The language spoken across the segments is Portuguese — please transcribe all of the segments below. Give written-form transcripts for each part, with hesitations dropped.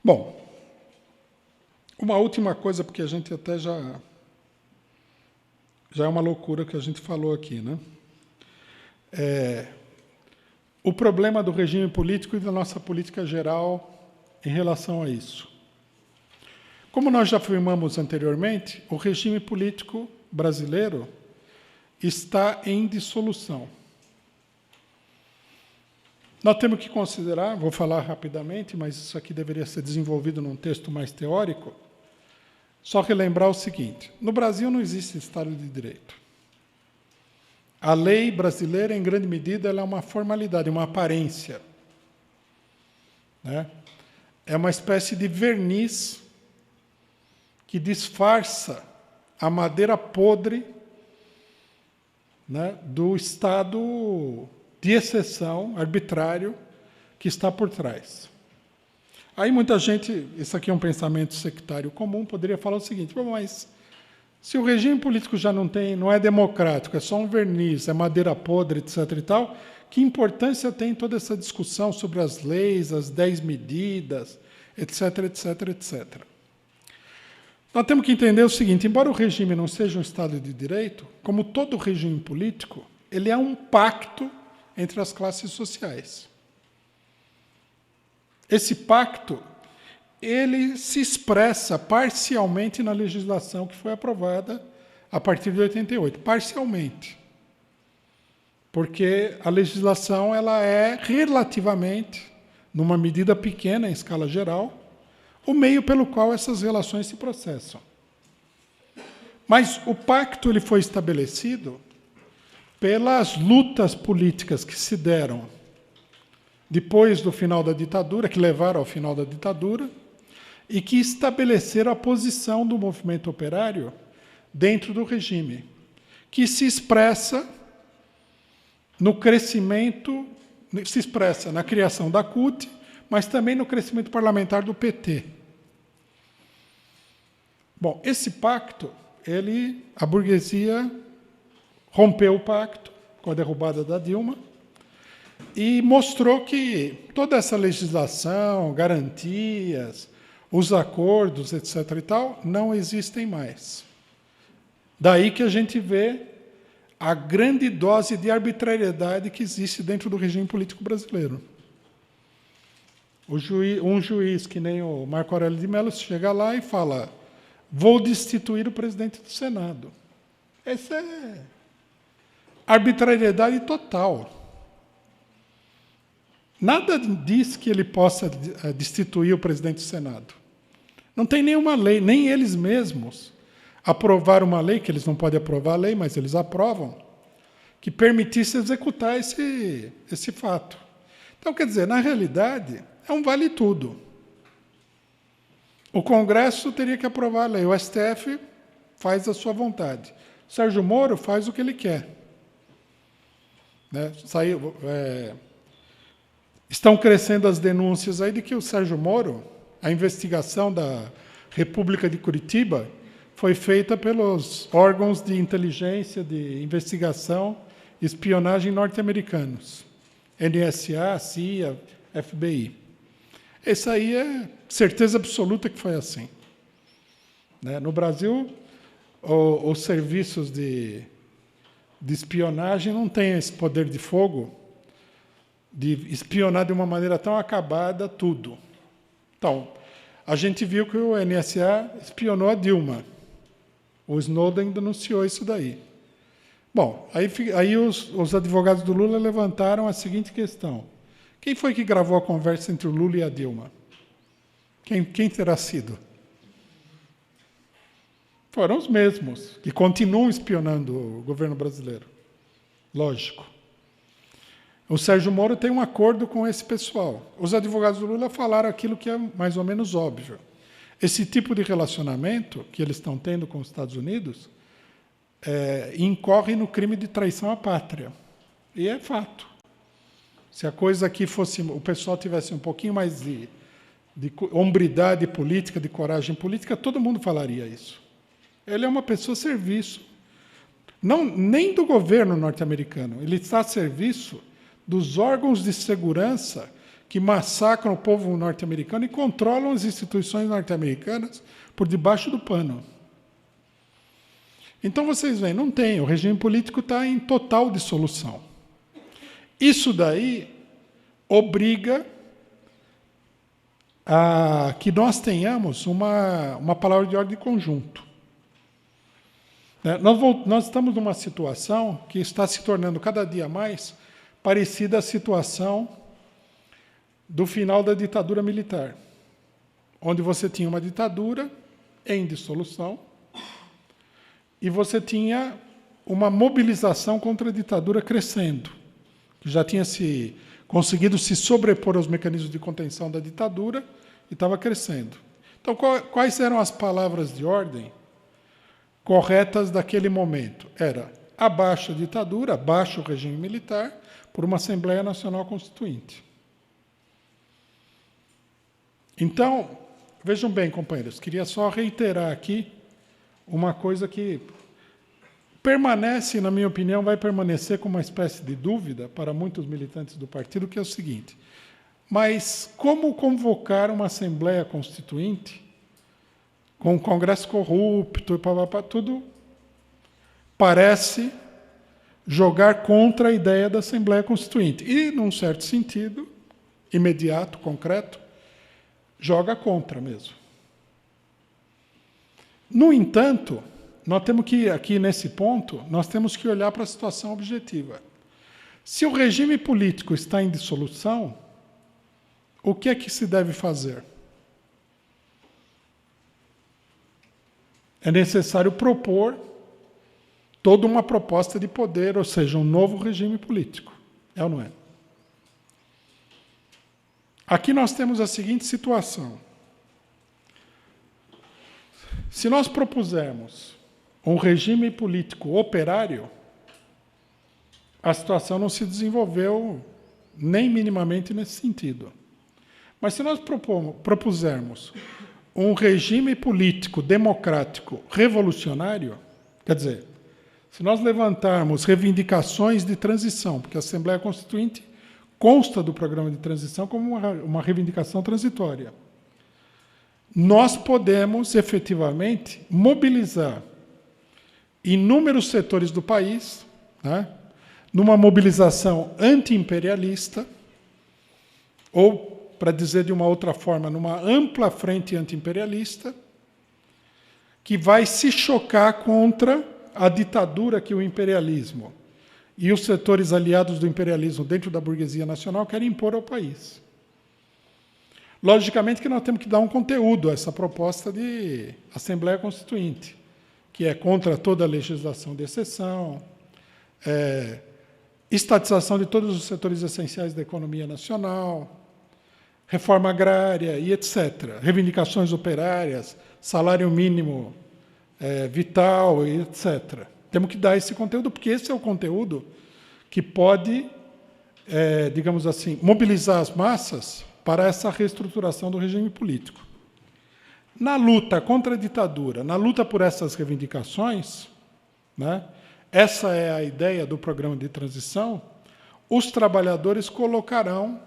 Bom, uma última coisa, porque a gente até já é uma loucura que a gente falou aqui, né? O problema do regime político e da nossa política geral em relação a isso. Como nós já afirmamos anteriormente, o regime político brasileiro está em dissolução. Nós temos que considerar, vou falar rapidamente, mas isso aqui deveria ser desenvolvido num texto mais teórico, só relembrar o seguinte: no Brasil não existe Estado de Direito. A lei brasileira, em grande medida, ela é uma formalidade, uma aparência, né? É uma espécie de verniz que disfarça a madeira podre, né, do Estado de exceção, arbitrário, que está por trás. Aí muita gente, isso aqui é um pensamento sectário comum, poderia falar o seguinte: mas se o regime político já não é democrático, é só um verniz, é madeira podre, etc. e tal, que importância tem toda essa discussão sobre as leis, as 10 medidas, etc, etc, etc. Nós temos que entender o seguinte: embora o regime não seja um Estado de Direito, como todo regime político, ele é um pacto entre as classes sociais. Esse pacto, ele se expressa parcialmente na legislação que foi aprovada a partir de 88, parcialmente. Porque a legislação ela é relativamente, numa medida pequena, em escala geral, o meio pelo qual essas relações se processam. Mas o pacto ele foi estabelecido pelas lutas políticas que se deram depois do final da ditadura, que levaram ao final da ditadura, e que estabeleceram a posição do movimento operário dentro do regime, que se expressa no crescimento, se expressa na criação da CUT, mas também no crescimento parlamentar do PT. Bom, esse pacto, a burguesia rompeu o pacto com a derrubada da Dilma e mostrou que toda essa legislação, garantias, os acordos, etc. e tal, não existem mais. Daí que a gente vê a grande dose de arbitrariedade que existe dentro do regime político brasileiro. Um juiz, que nem o Marco Aurélio de Mello, chega lá e fala: vou destituir o presidente do Senado. Essa é arbitrariedade total. Nada diz que ele possa destituir o presidente do Senado. Não tem nenhuma lei, nem eles mesmos aprovaram uma lei, que eles não podem aprovar a lei, mas eles aprovam, que permitisse executar esse fato. Então, quer dizer, na realidade, é um vale-tudo. O Congresso teria que aprovar a lei, o STF faz a sua vontade. O Sérgio Moro faz o que ele quer. Né? Estão crescendo as denúncias aí de que o Sérgio Moro, a investigação da República de Curitiba, foi feita pelos órgãos de inteligência, de investigação e espionagem norte-americanos. NSA, CIA, FBI. Isso aí é certeza absoluta que foi assim. Né? No Brasil, os serviços de espionagem não têm esse poder de fogo de espionar de uma maneira tão acabada tudo. Então, a gente viu que o NSA espionou a Dilma. O Snowden denunciou isso daí. Bom, aí os advogados do Lula levantaram a seguinte questão: quem foi que gravou a conversa entre o Lula e a Dilma? Quem terá sido? Foram os mesmos, que continuam espionando o governo brasileiro. Lógico. O Sérgio Moro tem um acordo com esse pessoal. Os advogados do Lula falaram aquilo que é mais ou menos óbvio. Esse tipo de relacionamento que eles estão tendo com os Estados Unidos incorre no crime de traição à pátria. E é fato. Se a coisa aqui fosse, o pessoal tivesse um pouquinho mais de hombridade política, de coragem política, todo mundo falaria isso. Ele é uma pessoa a serviço, nem do governo norte-americano, ele está a serviço dos órgãos de segurança que massacram o povo norte-americano e controlam as instituições norte-americanas por debaixo do pano. Então, vocês veem, não tem, o regime político está em total dissolução. Isso daí obriga a que nós tenhamos uma palavra de ordem de conjunto. Nós estamos numa situação que está se tornando cada dia mais parecida à situação do final da ditadura militar, onde você tinha uma ditadura em dissolução e você tinha uma mobilização contra a ditadura crescendo, que já tinha conseguido se sobrepor aos mecanismos de contenção da ditadura e estava crescendo. Então, quais eram as palavras de ordem corretas daquele momento? Era abaixo a ditadura, abaixo o regime militar, por uma Assembleia Nacional Constituinte. Então, vejam bem, companheiros, queria só reiterar aqui uma coisa que permanece, na minha opinião, vai permanecer como uma espécie de dúvida para muitos militantes do partido, que é o seguinte: mas como convocar uma Assembleia Constituinte com um Congresso corrupto e tudo parece jogar contra a ideia da Assembleia Constituinte. E, num certo sentido, imediato, concreto, joga contra mesmo. No entanto, nós temos que, aqui nesse ponto, nós temos que olhar para a situação objetiva. Se o regime político está em dissolução, o que é que se deve fazer? É necessário propor toda uma proposta de poder, ou seja, um novo regime político. É ou não é? Aqui nós temos a seguinte situação. Se nós propusermos um regime político operário, a situação não se desenvolveu nem minimamente nesse sentido. Mas se nós propusermos um regime político democrático revolucionário, quer dizer, se nós levantarmos reivindicações de transição, porque a Assembleia Constituinte consta do programa de transição como uma reivindicação transitória, nós podemos, efetivamente, mobilizar inúmeros setores do país, né, numa mobilização anti-imperialista, ou, para dizer de uma outra forma, numa ampla frente anti-imperialista, que vai se chocar contra a ditadura que o imperialismo e os setores aliados do imperialismo dentro da burguesia nacional querem impor ao país. Logicamente que nós temos que dar um conteúdo a essa proposta de Assembleia Constituinte, que é contra toda a legislação de exceção, estatização de todos os setores essenciais da economia nacional, reforma agrária e etc., reivindicações operárias, salário mínimo vital e etc. Temos que dar esse conteúdo, porque esse é o conteúdo que pode, digamos assim, mobilizar as massas para essa reestruturação do regime político. Na luta contra a ditadura, na luta por essas reivindicações, né, essa é a ideia do programa de transição, os trabalhadores colocarão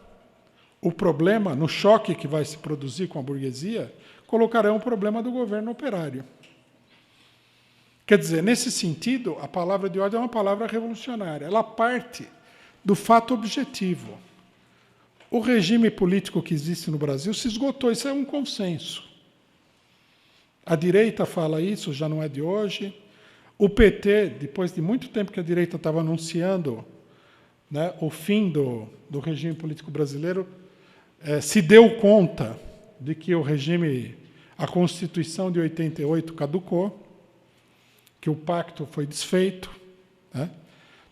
o problema, no choque que vai se produzir com a burguesia, colocarão o problema do governo operário. Quer dizer, nesse sentido, a palavra de ordem é uma palavra revolucionária. Ela parte do fato objetivo. O regime político que existe no Brasil se esgotou, isso é um consenso. A direita fala isso, já não é de hoje. O PT, depois de muito tempo que a direita estava anunciando, né, o fim do regime político brasileiro, se deu conta de que o regime, a Constituição de 88 caducou, que o pacto foi desfeito, né?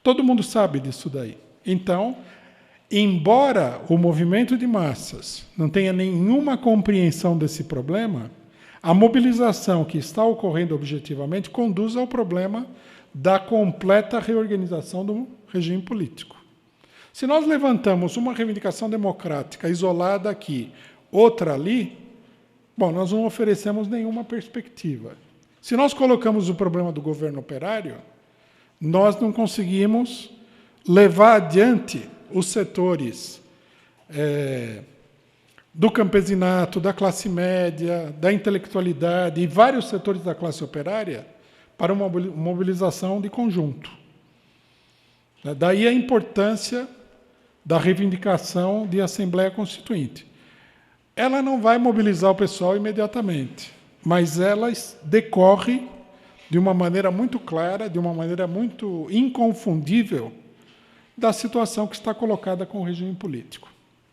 Todo mundo sabe disso daí. Então, embora o movimento de massas não tenha nenhuma compreensão desse problema, a mobilização que está ocorrendo objetivamente conduz ao problema da completa reorganização do regime político. Se nós levantamos uma reivindicação democrática isolada aqui, outra ali, bom, nós não oferecemos nenhuma perspectiva. Se nós colocamos o problema do governo operário, nós não conseguimos levar adiante os setores do campesinato, da classe média, da intelectualidade e vários setores da classe operária para uma mobilização de conjunto. Daí a importância da reivindicação de Assembleia Constituinte. Ela não vai mobilizar o pessoal imediatamente, mas ela decorre de uma maneira muito clara, de uma maneira muito inconfundível, da situação que está colocada com o regime político.